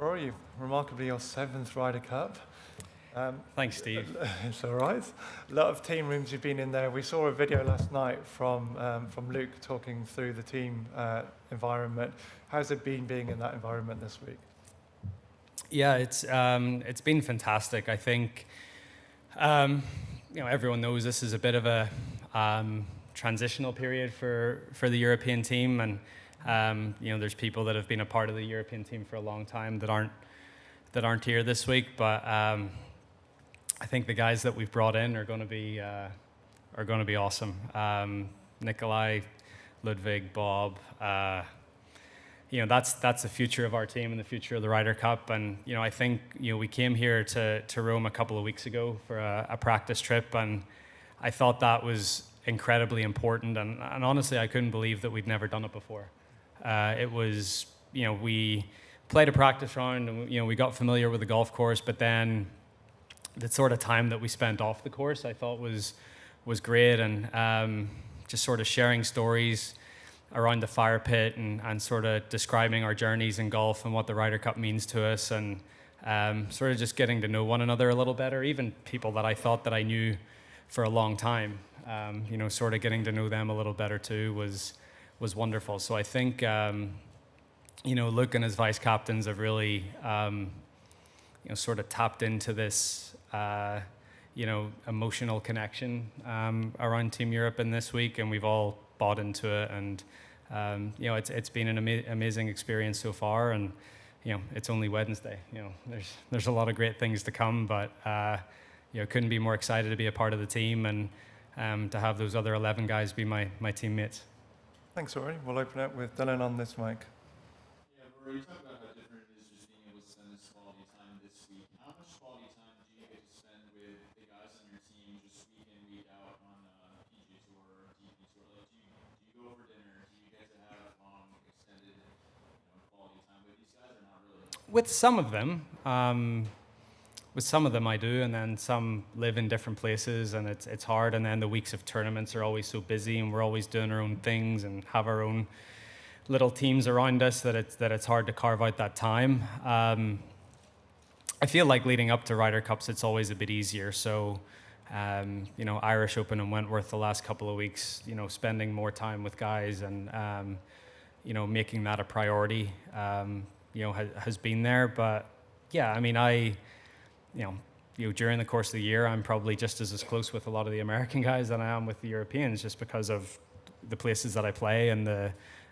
Rory, remarkably your 7th Ryder Cup. Thanks, Steve. It's all right. A lot of team rooms you've been in there. We saw a video last night from Luke talking through the team environment. How's it been being in that environment this week? Yeah, it's been fantastic. I think everyone knows this is a bit of a transitional period for the European team, and there's people that have been a part of the European team for a long time that aren't here this week. But I think the guys that we've brought in are going to be awesome. Nikolai, Ludvig, Bob. That's the future of our team and the future of the Ryder Cup. And I think we came here to Rome a couple of weeks ago for a practice trip, and I thought that was incredibly important. And honestly, I couldn't believe that we'd never done it before. It was we played a practice round, and we got familiar with the golf course, but then the sort of time that we spent off the course I thought was great, and just sort of sharing stories around the fire pit and sort of describing our journeys in golf and what the Ryder Cup means to us, and sort of just getting to know one another a little better, even people that I thought that I knew for a long time. Sort of getting to know them a little better too was wonderful. So I think Luke and his vice captains have really sort of tapped into this emotional connection around Team Europe in this week, and we've all bought into it, and it's been an amazing experience so far, and it's only Wednesday. There's a lot of great things to come, but couldn't be more excited to be a part of the team and to have those other 11 guys be my teammates. Thanks, Rory. We'll open up with Dylan on this mic. Yeah, Rory, you talk about how different it is just being able to spend this quality time this week. How much quality time do you get to spend with the guys on your team just week in, week out on PGA Tour or DP Tour? Like, do you go over dinner? Do you get to have long, extended quality time with these guys, or not really? With some of them. With some of them I do, and then some live in different places, and it's hard. And then the weeks of tournaments are always so busy, and we're always doing our own things and have our own little teams around us that it's hard to carve out that time. I feel like leading up to Ryder Cups, it's always a bit easier. So, Irish Open and Wentworth the last couple of weeks, spending more time with guys and making that a priority, has been there. But yeah, I mean, during the course of the year, I'm probably just as close with a lot of the American guys than I am with the Europeans, just because of the places that I play and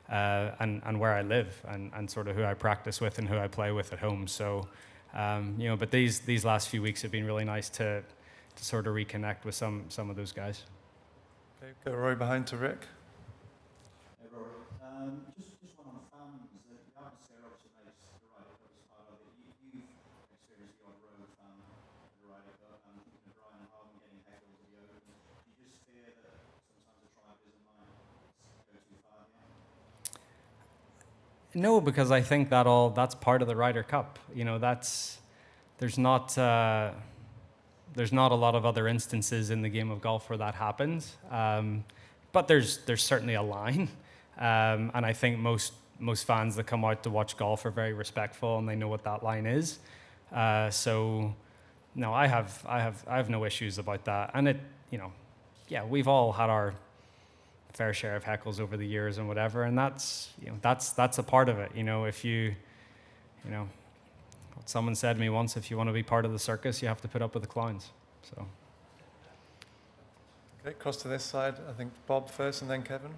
and where I live and sort of who I practice with and who I play with at home. So, but these last few weeks have been really nice to sort of reconnect with some of those guys. Okay, go Rory behind to Rick. Hey, Rory. Just one on fans. The atmosphere obviously makes the Ryder Cup as part of it. You've experienced the on road fan of the Ryder Cup, and thinking of Brian and Harden getting heckled at the Open. Do you just fear that sometimes the tribalism might go too far? No, because I think that's part of the Ryder Cup. There's not a lot of other instances in the game of golf where that happens, but there's certainly a line, and I think most fans that come out to watch golf are very respectful and they know what that line is. So no, I have no issues about that, and we've all had our fair share of heckles over the years and whatever, and that's a part of it. What someone said to me once, if you want to be part of the circus, you have to put up with the clowns. So. Okay, across to this side. I think Bob first and then Kevin.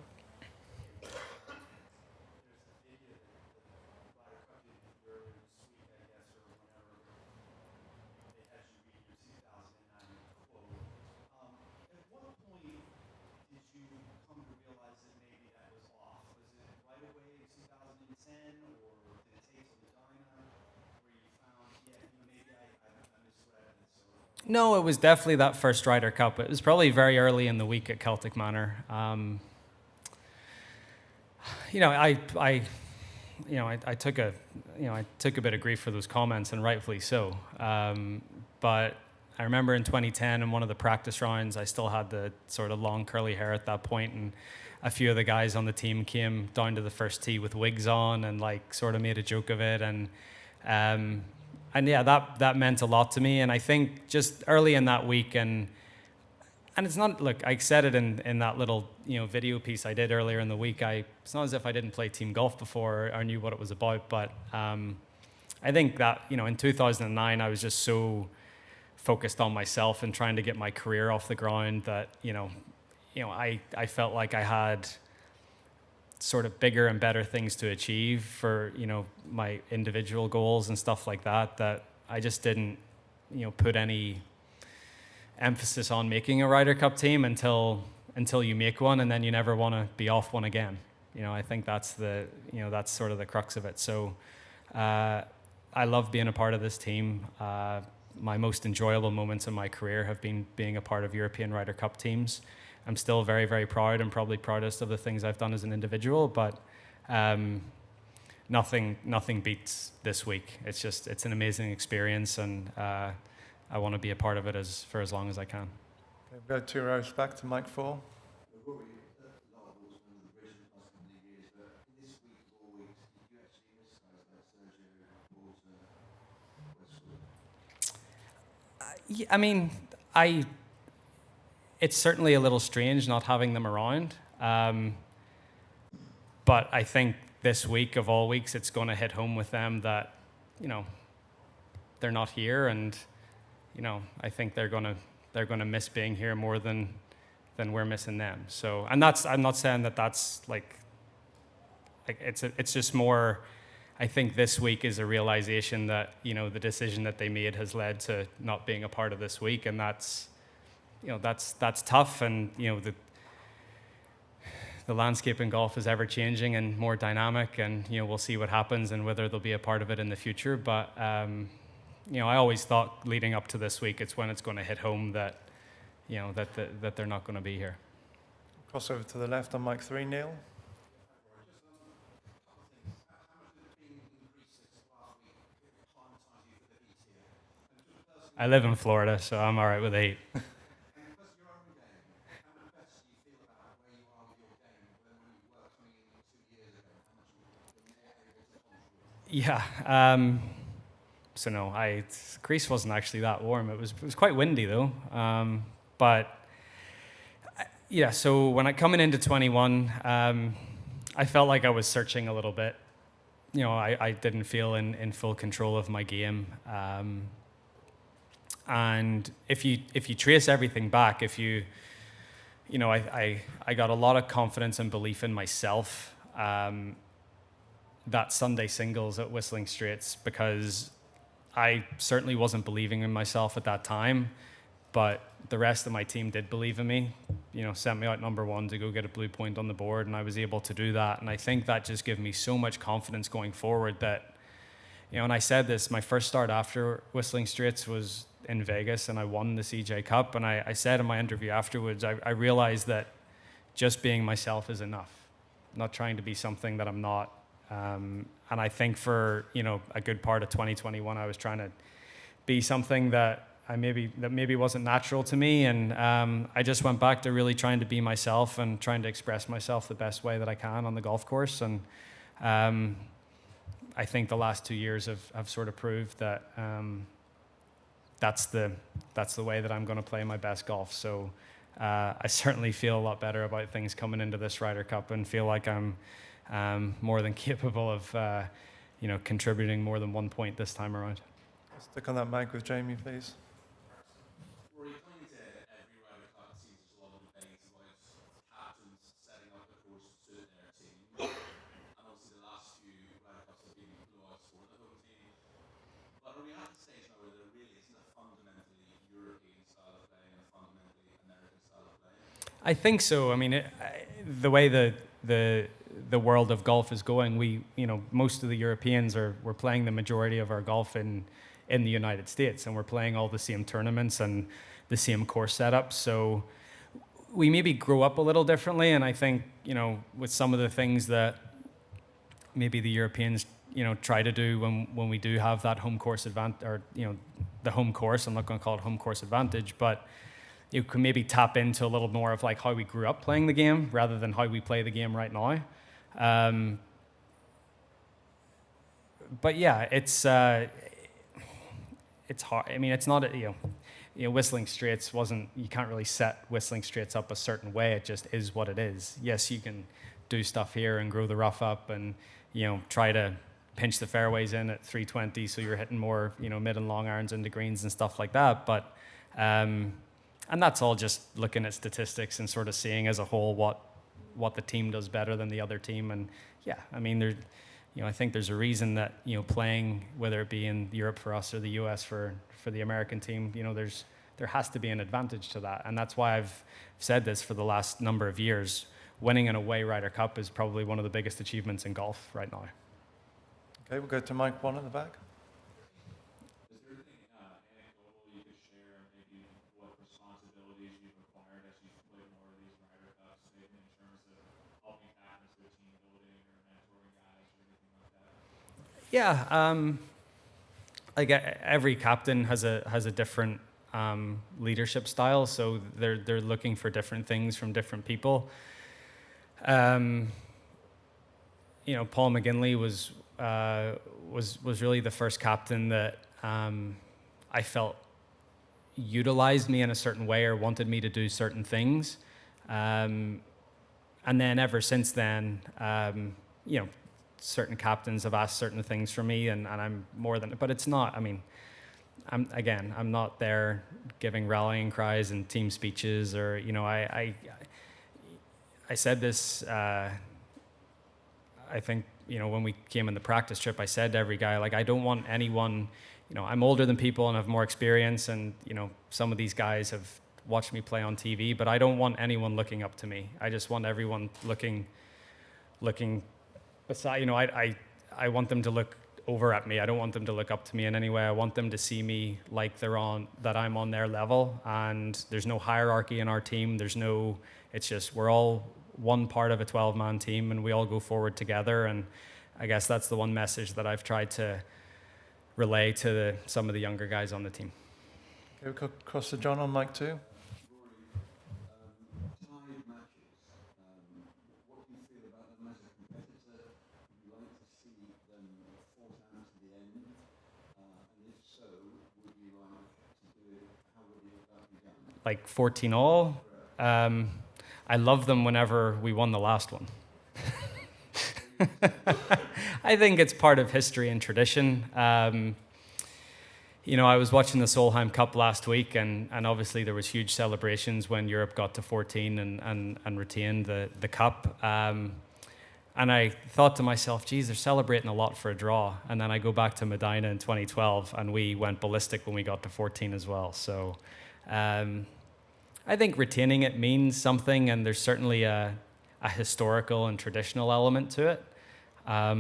No, it was definitely that first Ryder Cup. It was probably very early in the week at Celtic Manor. I took a bit of grief for those comments, and rightfully so. But I remember in 2010, in one of the practice rounds, I still had the sort of long curly hair at that point, and a few of the guys on the team came down to the first tee with wigs on and sort of made a joke of it, and And yeah, that meant a lot to me. And I think just early in that week, and it's not, look, I said it in that little video piece I did earlier in the week. It's not as if I didn't play team golf before or knew what it was about, but I think that in 2009 I was just so focused on myself and trying to get my career off the ground that I felt like I had sort of bigger and better things to achieve for my individual goals and stuff like that I just didn't put any emphasis on making a Ryder Cup team until you make one, and then you never want to be off one again. I think that's that's sort of the crux of it. So I love being a part of this team. My most enjoyable moments in my career have been being a part of European Ryder Cup teams. I'm still very, very proud and probably proudest of the things I've done as an individual, but nothing beats this week. It's an amazing experience, and I want to be a part of it for as long as I can. Okay, we'll go 2 rows back to Mike 4. Rory, a lot of balls been in the British the past couple of years, but in this week of all weeks, did you actually miss guys like Sergio, Walter, Westwood? I mean, it's certainly a little strange not having them around, but I think this week of all weeks, it's going to hit home with them that they're not here, and I think they're gonna miss being here more than we're missing them. So, and I'm not saying that's like it's just more. I think this week is a realization that the decision that they made has led to not being a part of this week, and that's tough. And the landscape in golf is ever changing and more dynamic, and we'll see what happens and whether they'll be a part of it in the future. But I always thought leading up to this week, it's when it's going to hit home that that they're not going to be here. Cross over to the left on Mike 3, Neil. I live in Florida, so I'm all right with 8. Yeah. So no, Greece wasn't actually that warm. It was quite windy though. But yeah, so when coming into 21, I felt like I was searching a little bit. I didn't feel in full control of my game. And if you trace everything back, I got a lot of confidence and belief in myself that Sunday singles at Whistling Straits, because I certainly wasn't believing in myself at that time, but the rest of my team did believe in me, sent me out number 1 to go get a blue point on the board, and I was able to do that. And I think that just gave me so much confidence going forward that, and I said this, my first start after Whistling Straits was in Vegas, and I won the CJ Cup. And I said in my interview afterwards, I realized that just being myself is enough, not trying to be something that I'm not. And I think for a good part of 2021, I was trying to be something that maybe wasn't natural to me, and I just went back to really trying to be myself and trying to express myself the best way that I can on the golf course. And I think the last 2 years have sort of proved that that's the way that I'm going to play my best golf. So I certainly feel a lot better about things coming into this Ryder Cup, and feel like I'm more than capable of contributing more than 1 point this time around. Stick on that mic with Jamie, please. Rory, coming into every Ryder Cup, it seems there's a lot of debate about captains setting up the course to suit their team. And obviously the last few Ryder Cups have been blowouts for the home team. But are we at the stage now where there really isn't a fundamentally European style of play and a fundamentally American style of play? I think so. I mean, the way the world of golf is going, most of the Europeans we're playing the majority of our golf in the United States, and we're playing all the same tournaments and the same course setups. So we maybe grow up a little differently, and I think with some of the things that maybe the Europeans try to do when we do have that home course advantage, or the home course. I'm not going to call it home course advantage, but you can maybe tap into a little more of like how we grew up playing the game rather than how we play the game right now. but yeah, it's hard. I mean, it's not, Whistling Straits you can't really set Whistling Straits up a certain way. It just is what it is. Yes, you can do stuff here and grow the rough up and, try to pinch the fairways in at 320 so you're hitting more, mid and long irons into greens and stuff like that. But, and that's all just looking at statistics and sort of seeing as a whole what the team does better than the other team. And yeah, I mean, I think there's a reason that, playing, whether it be in Europe for us or the US for the American team, there has to be an advantage to that. And that's why I've said this for the last number of years. Winning an away Ryder Cup is probably one of the biggest achievements in golf right now. Okay, we'll go to Mike 1 in the back. Is there anything anecdotal you could share, maybe what responsibilities you've acquired as you've played more of these Ryder Cups, maybe in terms of helping captains with team building or mentoring guys or anything like that? Yeah, like every captain has a different leadership style, so they're looking for different things from different people. Paul McGinley was really the first captain that I felt utilized me in a certain way or wanted me to do certain things, and then ever since then, certain captains have asked certain things from me, and I'm more than. But it's not. I mean, I'm not there giving rallying cries and team speeches, or I said this. I think when we came in the practice trip, I said to every guy, like, I don't want anyone. I'm older than people and have more experience, and some of these guys have watched me play on TV, but I don't want anyone looking up to me. I just want everyone looking beside. I want them to look over at me. I don't want them to look up to me in any way. I want them to see me like that I'm on their level, and there's no hierarchy in our team. It's just we're all one part of a 12-man team, and we all go forward together. And I guess that's the one message that I've tried to relay to some of the younger guys on the team. Okay, we'll go across to John on mic 2. Tied matches, what do you feel about them as a competitor? Would you like to see them fought out to the end? And if so, would you like to do it? How would that be done? Like 14 all. I love them whenever we won the last one. I think it's part of history and tradition. I was watching the Solheim Cup last week, and obviously there was huge celebrations when Europe got to 14 and retained the cup. And I thought to myself, geez, they're celebrating a lot for a draw. And then I go back to Medina in 2012, and we went ballistic when we got to 14 as well. So I think retaining it means something, and there's certainly a historical and traditional element to it. I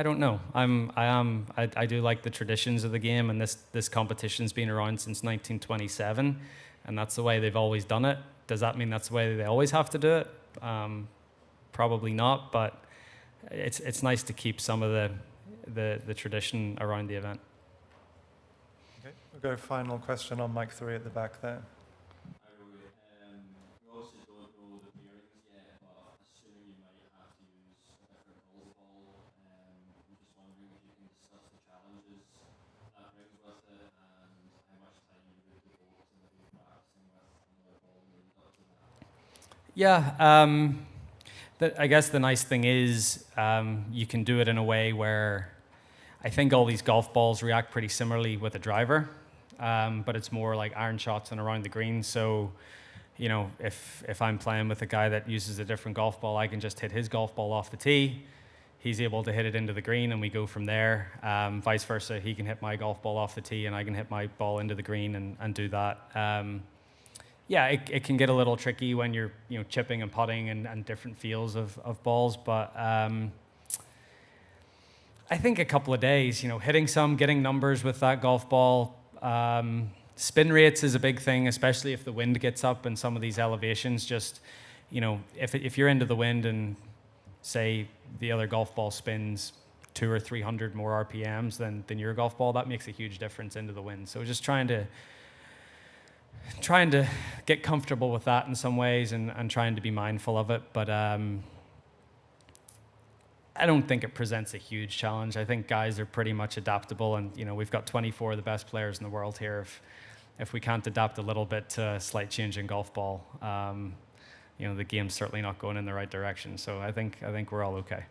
don't know. I do like the traditions of the game, and this competition's been around since 1927, and that's the way they've always done it. Does that mean that's the way they always have to do it? Probably not, but it's nice to keep some of the tradition around the event. Okay, we'll go final question on mic 3 at the back there. Hi, Rory. We obviously don't know the pairings yet, but assuming you might have to use a different golf ball, I'm just wondering if you can discuss the challenges that brings with it and how much time you would devote to maybe practicing with another ball in the lead up to that. Yeah, I guess the nice thing is you can do it in a way where I think all these golf balls react pretty similarly with a driver, but it's more like iron shots and around the green. So, if I'm playing with a guy that uses a different golf ball, I can just hit his golf ball off the tee. He's able to hit it into the green, and we go from there. Vice versa, he can hit my golf ball off the tee, and I can hit my ball into the green and do that. Yeah, it can get a little tricky when you're chipping and putting and different feels of balls, but I think a couple of days, hitting some, getting numbers with that golf ball. Spin rates is a big thing, especially if the wind gets up and some of these elevations. Just, if you're into the wind and say the other golf ball spins 200 or 300 more RPMs than your golf ball, that makes a huge difference into the wind. So just trying to get comfortable with that in some ways and trying to be mindful of it. But I don't think it presents a huge challenge. I think guys are pretty much adaptable, and we've got 24 of the best players in the world here. If we can't adapt a little bit to a slight change in golf ball, the game's certainly not going in the right direction. So I think we're all okay.